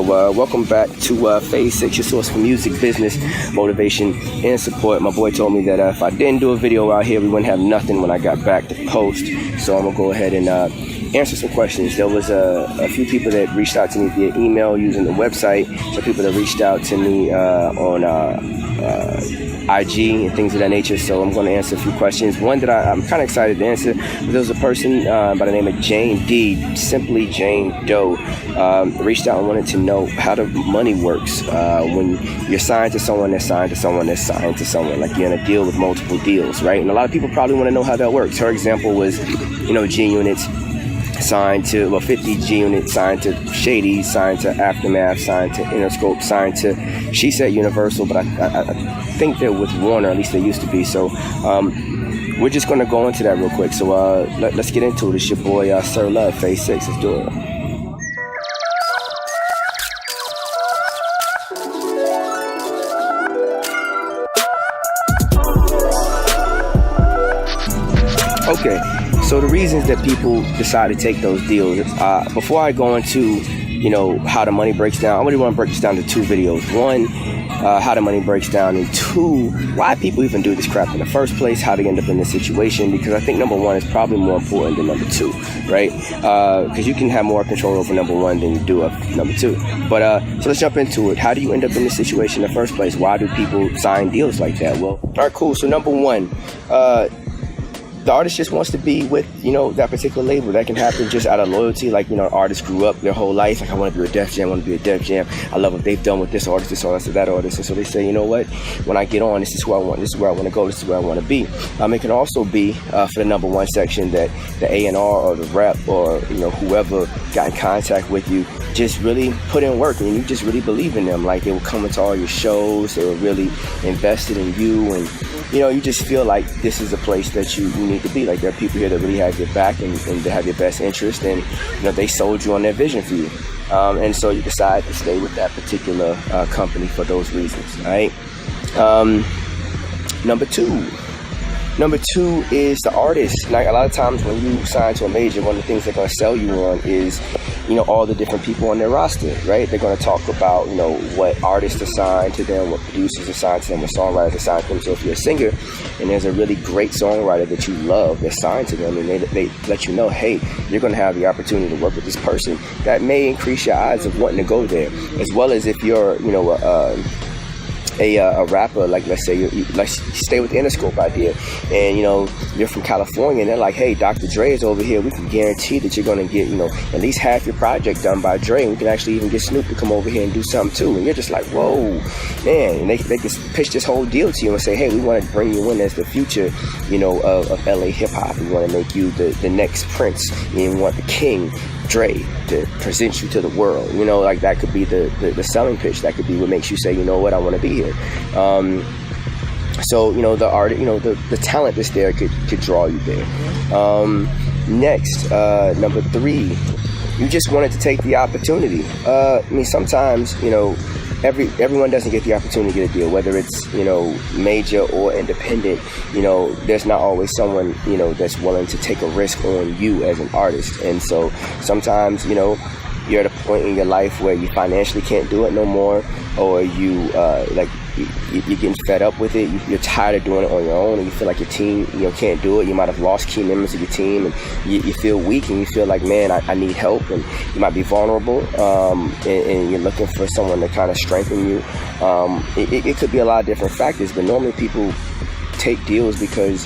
Welcome back to Phase 6, your source for music, business, motivation, and support. My boy told me that if I didn't do a video out here, we wouldn't have nothing when I got back to post. So I'm going to go ahead and answer some questions. There was a few people that reached out to me via email using the website. Some people that reached out to me on IG and things of that nature. So I'm going to answer a few questions. One that I'm kind of excited to answer. There was a person by the name of Jane D, simply Jane Doe, reached out and wanted to know how the money works when you're signed to someone that's signed to someone that's signed to someone. Like you're in a deal with multiple deals, right? And a lot of people probably want to know how that works. Her example was, G Units signed to, 50 G Unit signed to Shady, signed to Aftermath, signed to Interscope, signed to, she said Universal, but I think they're with Warner, at least they used to be. So we're just going to go into that real quick. So let's get into it. It's your boy Sirr Love, Phase 6. Let's do it. Okay, so the reasons that people decide to take those deals, before I go into, how the money breaks down, I really want to break this down to two videos. One, how the money breaks down, and two, why people even do this crap in the first place, how they end up in this situation, because I think number one is probably more important than number two, right? Because you can have more control over number one than you do of number two. But so let's jump into it. How do you end up in this situation in the first place? Why do people sign deals like that? Well, all right, cool. So number one, the artist just wants to be with, that particular label. That can happen just out of loyalty. Like, artists grew up their whole life. Like, I want to be a Def Jam, I want to be a Def Jam. I love what they've done with this artist, that artist. And so they say, you know what? When I get on, this is who I want. This is where I want to go. This is where I want to be. It can also be for the number one section that the A&R or the rep or, whoever got in contact with you just really put in work, and you just really believe in them. Like, they were coming to all your shows. They were really invested in you, and you just feel like this is a place that you need to be. Like, there are people here that really have your back and they have your best interest, and they sold you on their vision for you, and so you decide to stay with that particular company for those reasons. All right. Number two is the artist. Like, a lot of times when you sign to a major, one of the things they're going to sell you on is all the different people on their roster, right? They're going to talk about what artists are signed to them, what producers are signed to them, what songwriters are signed to them. So if you're a singer and there's a really great songwriter that you love that's signed to them, and they let you know, hey, you're going to have the opportunity to work with this person, that may increase your odds of wanting to go there. As well as if you're a rapper, like let's say you stay with the Interscope idea, and you're from California, and they're like, hey, Dr. Dre is over here, we can guarantee that you're going to get at least half your project done by Dre, and we can actually even get Snoop to come over here and do something too. And you're just like, whoa, man. And they just pitch this whole deal to you and say, hey, we want to bring you in as the future of LA hip-hop. We want to make you the next Prince, and we want the king Dre to present you to the world. Like, that could be the selling pitch. That could be what makes you say, you know what, I want to be here. So the art, the talent that's there could draw you there. Next, number three, you just wanted to take the opportunity. Sometimes everyone doesn't get the opportunity to get a deal, whether it's major or independent. There's not always someone that's willing to take a risk on you as an artist. And so sometimes you're at a point in your life where you financially can't do it no more, or you're getting fed up with it. You're tired of doing it on your own, and you feel like your team can't do it. You might have lost key members of your team, and you feel weak, and you feel like, man, I need help. And you might be vulnerable, and you're looking for someone to kind of strengthen you. It could be a lot of different factors, but normally people take deals because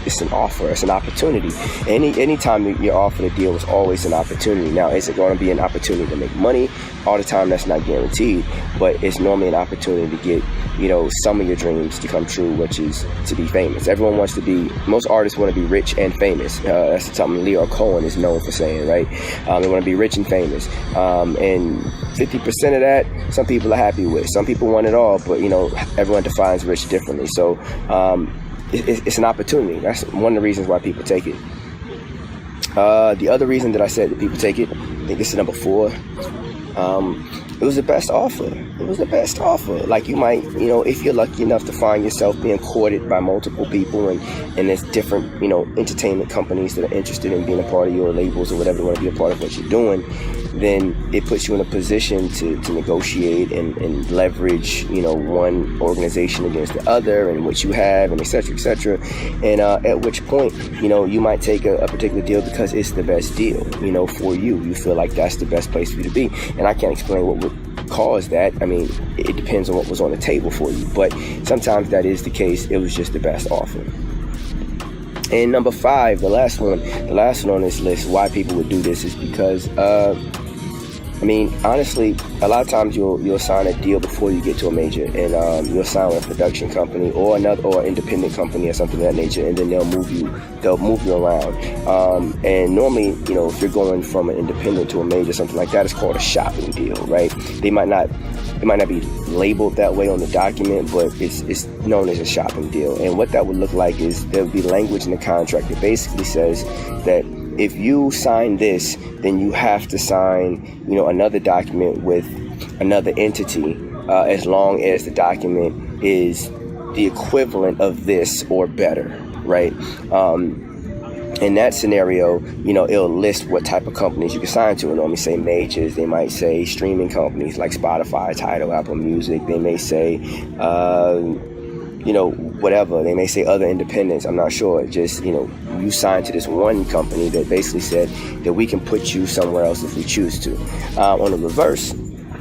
it's an offer, it's an opportunity. Anytime you're offered a deal, it's always an opportunity. Now, is it going to be an opportunity to make money all the time? That's not guaranteed, but it's normally an opportunity to get some of your dreams to come true, which is to be famous. Everyone wants to be, most artists want to be rich and famous. That's something Leo Cohen is known for saying, right? They want to be rich and famous, and 50% of that, some people are happy with. Some people want it all, but everyone defines rich differently. So it's an opportunity. That's one of the reasons why people take it. The other reason that I said that people take it, I think this is number 4. It was the best offer. It was the best offer. Like, you might, if you're lucky enough to find yourself being courted by multiple people, and there's different, entertainment companies that are interested in being a part of your labels or whatever, they want to be a part of what you're doing. then it puts you in a position to negotiate and leverage, one organization against the other and what you have, and et cetera, and at which point, you might take a particular deal because it's the best deal, for you. You feel like that's the best place for you to be, and I can't explain what would cause that. I mean, it depends on what was on the table for you, but sometimes that is the case. It was just the best offer. And number 5, the last one on this list, why people would do this is because, honestly, a lot of times you'll sign a deal before you get to a major, and you'll sign with a production company or an independent company or something of that nature, and then they'll move you around. And normally, if you're going from an independent to a major, something like that, it's called a shopping deal, right? It might not be labeled that way on the document, but it's known as a shopping deal. And what that would look like is there would be language in the contract that basically says that if you sign this, then you have to sign, another document with another entity, as long as the document is the equivalent of this or better, right? In that scenario, it'll list what type of companies you can sign to. It normally say majors. They might say streaming companies like Spotify, Tidal, Apple Music. They may say, whatever. They may say other independents. I'm not sure. Just, you signed to this one company that basically said that we can put you somewhere else if we choose to. On the reverse,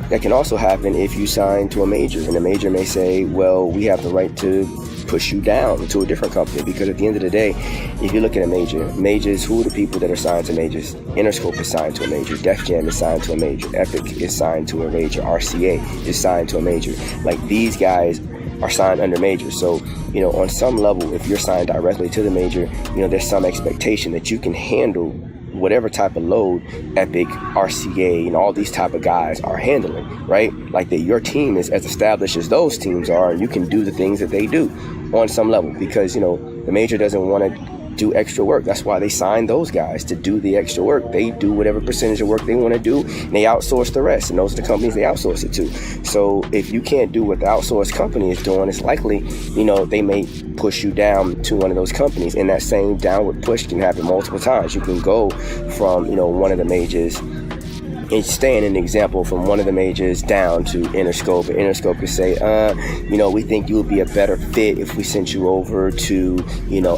that can also happen if you sign to a major, and the major may say, well, we have the right to push you down to a different company, because at the end of the day, if you look at majors, who are the people that are signed to majors? Interscope is signed to a major, Def Jam is signed to a major, Epic is signed to a major, RCA is signed to a major. Like, these guys are signed under majors. So, on some level, if you're signed directly to the major, there's some expectation that you can handle whatever type of load Epic, RCA, and all these type of guys are handling, right? Like, that your team is as established as those teams are, and you can do the things that they do on some level, because, the major doesn't want to do extra work. That's why they sign those guys to do the extra work. They do whatever percentage of work they want to do, and they outsource the rest, and those are the companies they outsource it to. So if you can't do what the outsourced company is doing, it's likely, they may push you down to one of those companies, and that same downward push can happen multiple times. You can go from, one of the majors, and staying an example, from one of the majors down to Interscope, and Interscope could say, we think you would be a better fit if we sent you over to,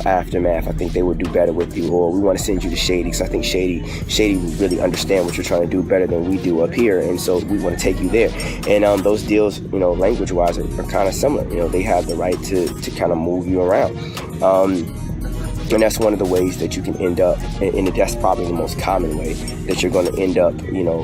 Aftermath. I think they would do better with you, or we want to send you to Shady, because I think Shady would really understand what you're trying to do better than we do up here, and so we want to take you there. And those deals, language-wise, are kind of similar. They have the right to kind of move you around. And that's one of the ways that you can end up, and that's probably the most common way that you're going to end up,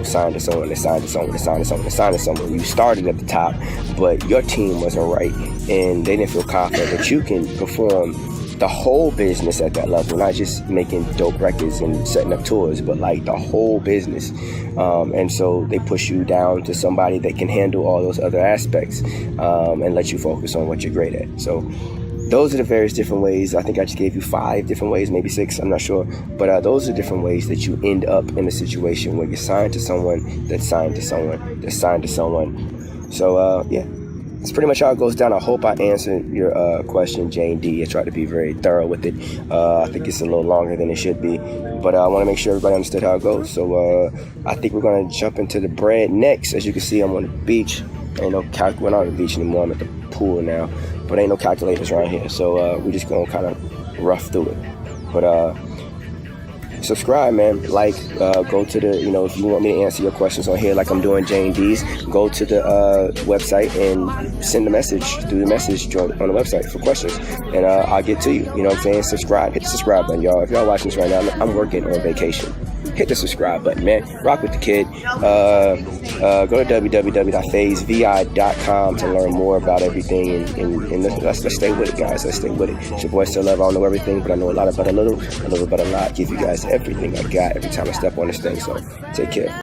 signed to someone, signed to someone, signed to someone, signed to someone. You started at the top, but your team wasn't right, and they didn't feel confident that you can perform the whole business at that level, not just making dope records and setting up tours, but like the whole business. And so they push you down to somebody that can handle all those other aspects, and let you focus on what you're great at. So those are the various different ways. I think I just gave you 5 different ways, maybe 6, I'm not sure. But those are different ways that you end up in a situation where you're signed to someone that's signed to someone that's signed to someone. So, that's pretty much how it goes down. I hope I answered your question, Jane D. I tried to be very thorough with it. I think it's a little longer than it should be, but I want to make sure everybody understood how it goes. So I think we're going to jump into the bread next. As you can see, I'm on the beach. Ain't no we're not on the beach anymore. I'm at the pool now, but ain't no calculators around here. So we're just going to kind of rough through it. But subscribe, man. Like, go to the, if you want me to answer your questions on here like I'm doing Jane D's, go to the website and send a message through the message joint on the website for questions, and I'll get to you. You know what I'm saying? Subscribe. Hit the subscribe button, y'all. If y'all watching this right now, I'm working on vacation. Hit the subscribe button, man. Rock with the kid. Go to www.phasevi.com to learn more about everything, and let's stay with it, guys. Let's stay with it. It's your boy Sirr Love. I don't know everything, but I know a lot about a little about a lot. Give you guys everything I got every time I step on this thing. So take care.